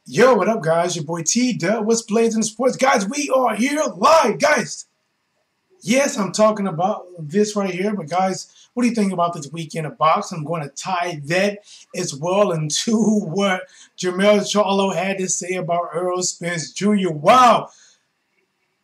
Yo, what up, guys? Your boy T-Dub. What's blazing sports? Guys, we are here live, guys. Yes, I'm talking about this right here, but guys, what do you think about this weekend of boxing? I'm going to tie that as well into what Jermell Charlo had to say about Errol Spence Jr. Wow.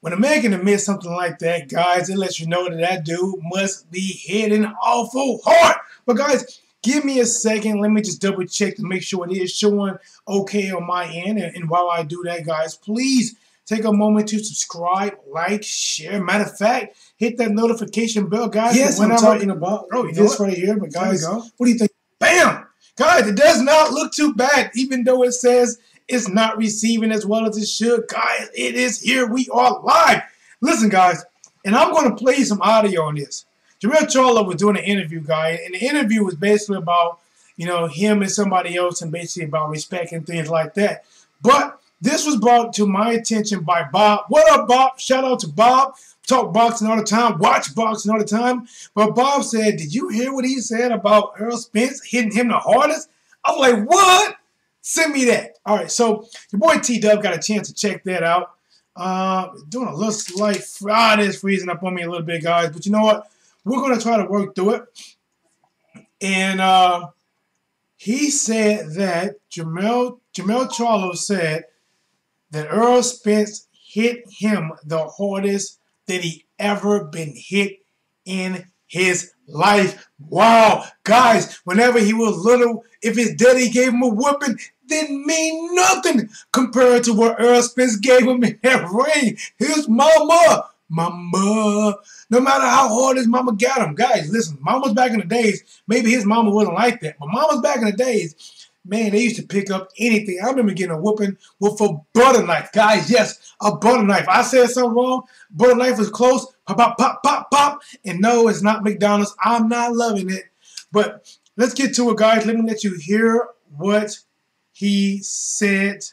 When a man can admit something like that, guys, it lets you know that that dude must be hitting awful hard. But guys, give me a second. Let me just double check to make sure it is showing okay on my end. And while I do that, guys, please take a moment to subscribe, like, share. Matter of fact, hit that notification bell, guys. Yes, I'm talking about this right here. But guys, what do you think? Bam! Guys, it does not look too bad, even though it says it's not receiving as well as it should. Guys, it is here. We are live. Listen, guys, and I'm going to play some audio on this. Jermell Charlo was doing an interview, guys, and the interview was basically about, him and somebody else and basically about respect and things like that. But this was brought to my attention by Bob. What up, Bob? Shout out to Bob. Talk boxing all the time. Watch boxing all the time. But Bob said, did you hear what he said about Errol Spence hitting him the hardest? I was like, what? Send me that. All right, so your boy T-Dub got a chance to check that out. Doing a little slight it's freezing up on me a little bit, guys. But you know what? We're going to try to work through it. And he said that Jermell Charlo said that Errol Spence hit him the hardest that he ever been hit in his life. Wow. Guys, whenever he was little, if his daddy gave him a whooping, didn't mean nothing compared to what Errol Spence gave him in that ring. His mama. No matter how hard his mama got him. Guys, listen, mamas back in the days, maybe his mama wasn't like that, but mamas back in the days, man, they used to pick up anything. I remember getting a whooping with a butter knife. Guys, yes, a butter knife. I said something wrong. Butter knife is close. Pop, pop, pop, pop, pop. And no, it's not McDonald's. I'm not loving it. But let's get to it, guys. Let me let you hear what he said.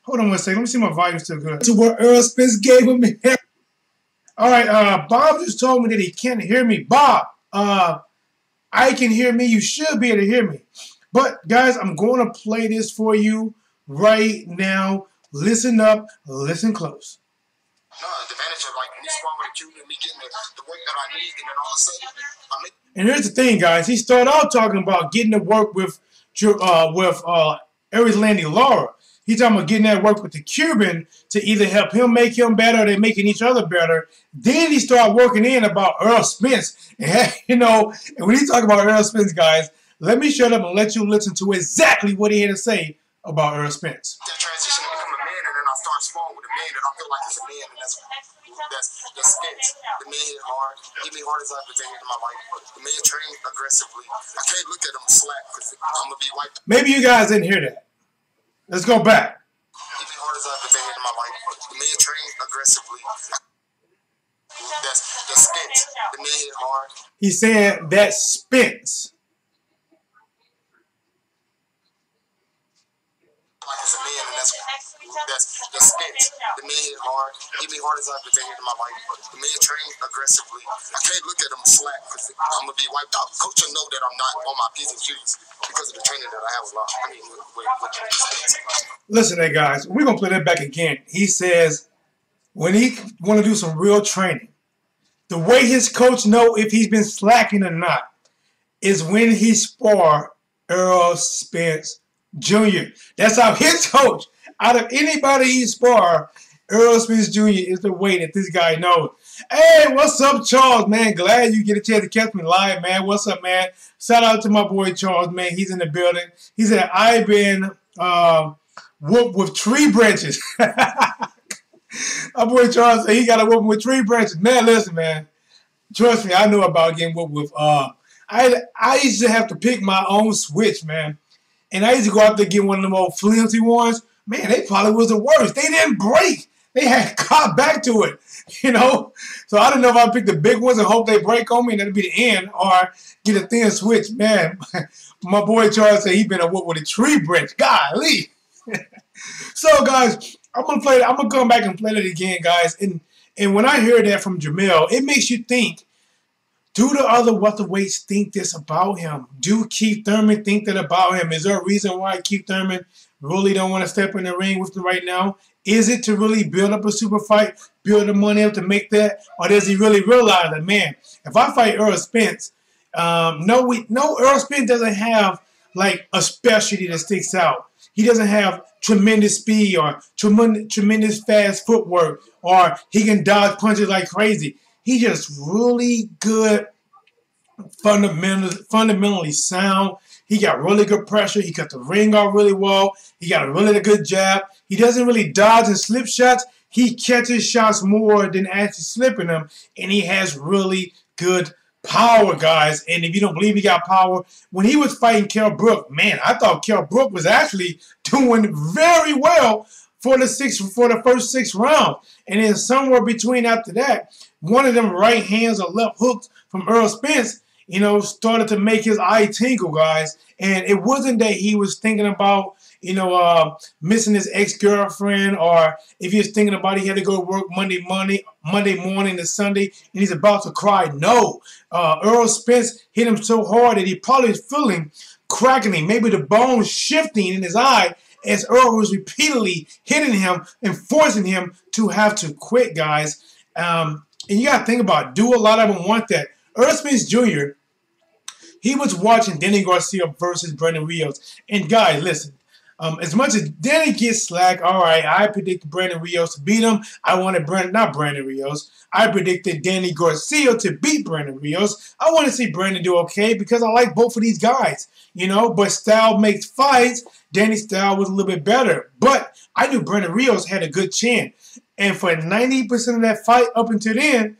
Hold on one second. Let me see my volume's still good. To what Errol Spence gave him. All right, Bob just told me that he can't hear me. Bob, I can hear me. You should be able to hear me. But, guys, I'm going to play this for you right now. Listen up. Listen close. No, the advantage of, like, me sparring with a Cuban, me getting the work that I need, and then all of a sudden, And here's the thing, guys. He started out talking about getting to work with Aries Landy Lara. He's talking about getting that work with the Cuban to either help him make him better or they're making each other better. Then he started working in about Errol Spence. And, and when he talk about Errol Spence, guys, let me shut up and let you listen to exactly what he had to say about Errol Spence. that transition to become a man, and then I start sparring with a man that I feel like is a man, and that's Spence. The man hit hard. He hit hard as I've ever hit in my life. The man trained aggressively. I can't look at him slack because I'm going to be wiped. Maybe you guys didn't hear that. Let's go back. He hit hard as I've ever hit in my life. The man trained aggressively. That's Spence. The man hit hard. He said that's Spence. Like it's a man, and that's Spence. The man hit hard. He hit hard as I've ever hit in my life. The man trained aggressively. I can't look at him slack because I'm gonna be wiped out. Coach will know that I'm not on my P's and Q's because of the training that I have with Spence. Listen, hey guys, we're gonna play that back again. He says when he want to do some real training, the way his coach know if he's been slacking or not is when he spar Errol Spence Jr. That's how his coach, out of anybody he spar, Errol Spence Jr. is the way that this guy knows. Hey, what's up, Charles, man? Glad you get a chance to catch me live, man. What's up, man? Shout out to my boy Charles, man. He's in the building. He said, I've been whooped with tree branches. My boy Charles said he got a whooping with tree branches. Man, listen, man. Trust me, I know about getting whooped with. I used to have to pick my own switch, man. And I used to go out there and get one of them old flimsy ones. Man, they probably was the worst. They didn't break. They had caught back to it, So I don't know if I pick the big ones and hope they break on me and that'll be the end, or get a thin switch. Man, my boy Charles said he been a whoop with a tree branch. Golly. So, guys, I'm gonna come back and play that again, guys. And when I hear that from Jermell, it makes you think, do the other welterweights think this about him? Do Keith Thurman think that about him? Is there a reason why Keith Thurman really don't want to step in the ring with him right now? Is it to really build up a super fight, build the money up to make that, or does he really realize that, man, if I fight Errol Spence, no, Errol Spence doesn't have like a specialty that sticks out. He doesn't have tremendous speed or tremendous fast footwork, or he can dodge punches like crazy. He just really good, fundamentally sound. He got really good pressure. He cut the ring off really well. He got a really good jab. He doesn't really dodge and slip shots. He catches shots more than actually slipping them, and he has really good power, guys. And if you don't believe he got power, when he was fighting Kell Brook, man, I thought Kell Brook was actually doing very well for the first 6 rounds. And then somewhere between after that, one of them right hands or left hooks from Errol Spence, started to make his eye tingle, guys. And it wasn't that he was thinking about, missing his ex-girlfriend, or if he was thinking about he had to go to work Monday morning to Sunday, and he's about to cry. No. Errol Spence hit him so hard that he probably was feeling cracking, maybe the bones shifting in his eye, as Errol was repeatedly hitting him and forcing him to have to quit, guys. And you got to think about it. Do a lot of them want that? Errol Spence Jr., he was watching Danny Garcia versus Brandon Rios. And guys, listen, as much as Danny gets slack, all right, I predicted Brandon Rios to beat him. I wanted not Brandon Rios. I predicted Danny Garcia to beat Brandon Rios. I want to see Brandon do okay because I like both of these guys, but style makes fights. Danny's style was a little bit better. But I knew Brandon Rios had a good chin. And for 90% of that fight up until then,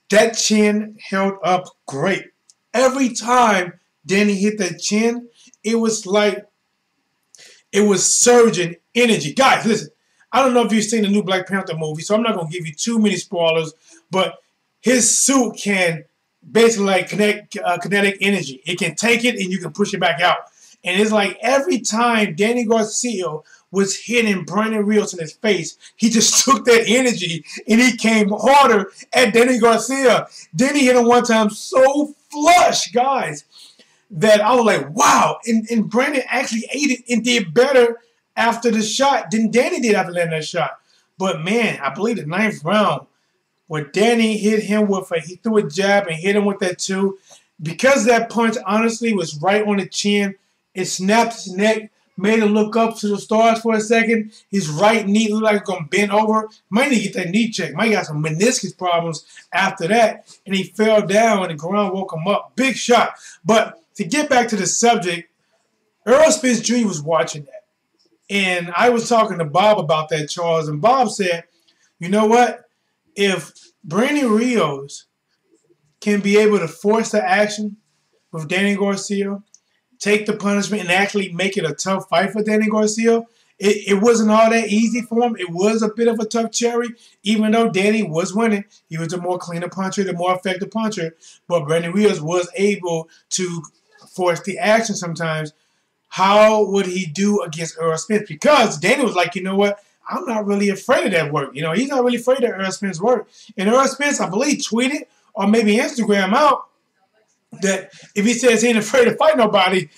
that chin held up great. Every time Danny hit that chin, it was like it was surging energy. Guys, listen, I don't know if you've seen the new Black Panther movie, so I'm not going to give you too many spoilers, but his suit can basically like kinetic energy. It can take it and you can push it back out. And it's like every time Danny Garcia was hitting Brandon Rios in his face, he just took that energy and he came harder at Danny Garcia. Danny hit him one time so flush, guys, that I was like, wow. And Brandon actually ate it and did better after the shot than Danny did after landing that shot. But man, I believe the 9th round, where Danny hit him he threw a jab and hit him with that too. Because that punch honestly was right on the chin, it snapped his neck, made him look up to the stars for a second. His right knee looked like it's going to bend over. Might need to get that knee checked. Might got some meniscus problems after that. And he fell down and the ground woke him up. Big shot. But to get back to the subject, Errol Spence Jr. was watching that. And I was talking to Bob about that, Charles. And Bob said, you know what? If Brandon Rios can be able to force the action with Danny Garcia, take the punishment, and actually make it a tough fight for Danny Garcia, it wasn't all that easy for him. It was a bit of a tough cherry, even though Danny was winning. He was the more cleaner puncher, the more effective puncher. But Brandon Rios was able to force the action sometimes. How would he do against Errol Spence? Because Danny was like, you know what? I'm not really afraid of that work. He's not really afraid of Errol Spence's work. And Errol Spence, I believe, tweeted or maybe Instagram out that if he says he ain't afraid to fight nobody,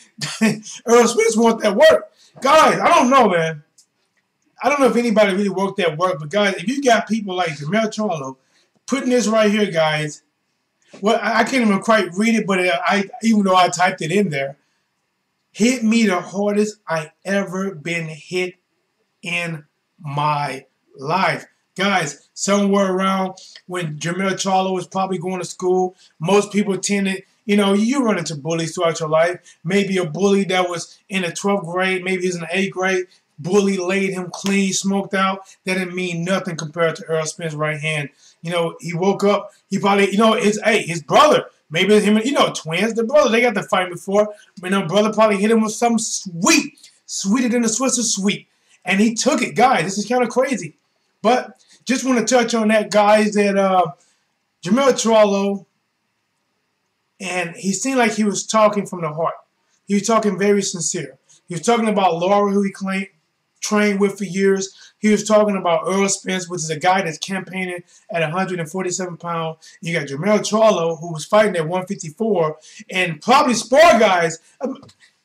Errol Spence wants that work. Guys, I don't know, man. I don't know if anybody really worked that work, but guys, if you got people like Jermell Charlo putting this right here, guys, well, I can't even quite read it, but even though I typed it in there, hit me the hardest I ever been hit in my life. Guys, somewhere around when Jermell Charlo was probably going to school, most people tended, you run into bullies throughout your life. Maybe a bully that was in the 12th grade, maybe he's in the 8th grade, bully laid him clean, smoked out. That didn't mean nothing compared to Errol Spence's right hand. He woke up, he probably, his brother, maybe him, twins, the brother, they got to fight before. Brother probably hit him with something sweeter than the Swiss sweet. And he took it, guys. This is kind of crazy. But just want to touch on that, guys, that Jermell Charlo, and he seemed like he was talking from the heart. He was talking very sincere. He was talking about Laura, who he trained with for years. He was talking about Errol Spence, which is a guy that's campaigning at 147 pounds. You got Jermell Charlo, who was fighting at 154, and probably spar guys.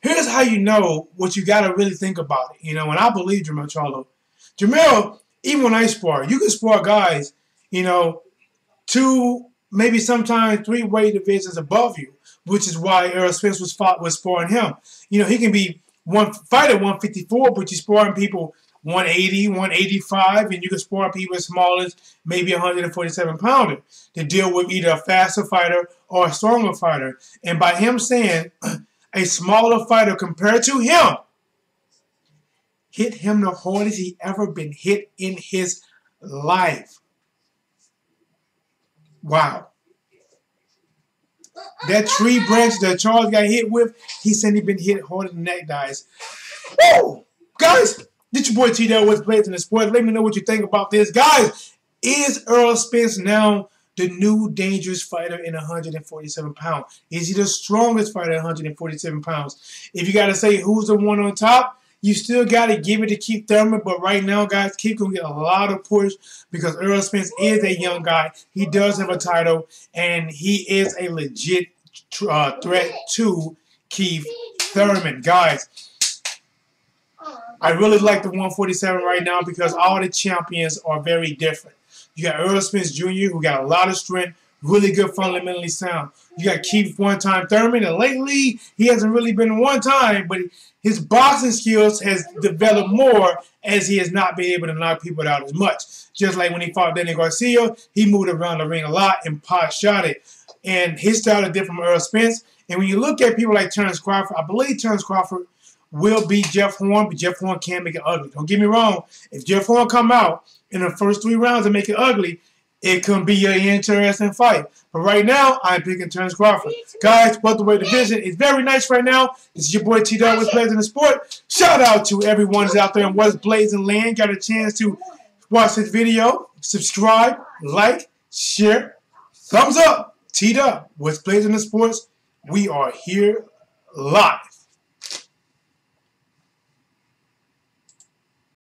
Here's how you know what you got to really think about it. You know, and I believe Jermell Charlo. Jermell, even when I spar, you can spar guys, you know, 2, maybe sometimes 3 weight divisions above you, which is why Errol Spence was sparring him. You know, he can be fight at 154, but you're sparring people 180, 185, and you can spar people as small as maybe 147 pounder to deal with either a faster fighter or a stronger fighter. And by him saying a smaller fighter compared to him hit him the hardest he ever been hit in his life. Wow. That tree branch that Charles got hit with, he said he been hit harder than that, guys. Woo! Guys, this your boy T-Dell with Plays in the Sport. Let me know what you think about this. Guys, is Errol Spence now the new dangerous fighter in 147 pounds? Is he the strongest fighter at 147 pounds? If you got to say who's the one on top, you still got to give it to Keith Thurman. But right now, guys, Keith going to get a lot of push because Errol Spence is a young guy. He does have a title, and he is a legit threat to Keith Thurman. Guys, I really like the 147 right now because all the champions are very different. You got Errol Spence Jr., who got a lot of strength, really good, fundamentally sound. You got Keith one-time Thurman, and lately he hasn't really been one-time, but his boxing skills has developed more as he has not been able to knock people out as much. Just like when he fought Danny Garcia, he moved around the ring a lot and pot shot it. And his style is different from Errol Spence. And when you look at people like Terrence Crawford, I believe Terrence Crawford will beat Jeff Horn, but Jeff Horn can make it ugly. Don't get me wrong. If Jeff Horn come out in the first 3 rounds and make it ugly, it can be an interesting fight. But right now, I'm picking Terrence Crawford. Guys, welterweight division is very nice right now. This is your boy T-Dog with Plays in the Sport. Shout out to everyone who's out there in West Blazing Land. Got a chance to watch this video. Subscribe, like, share, thumbs up. T-Dog with Plays in the Sports. We are here live.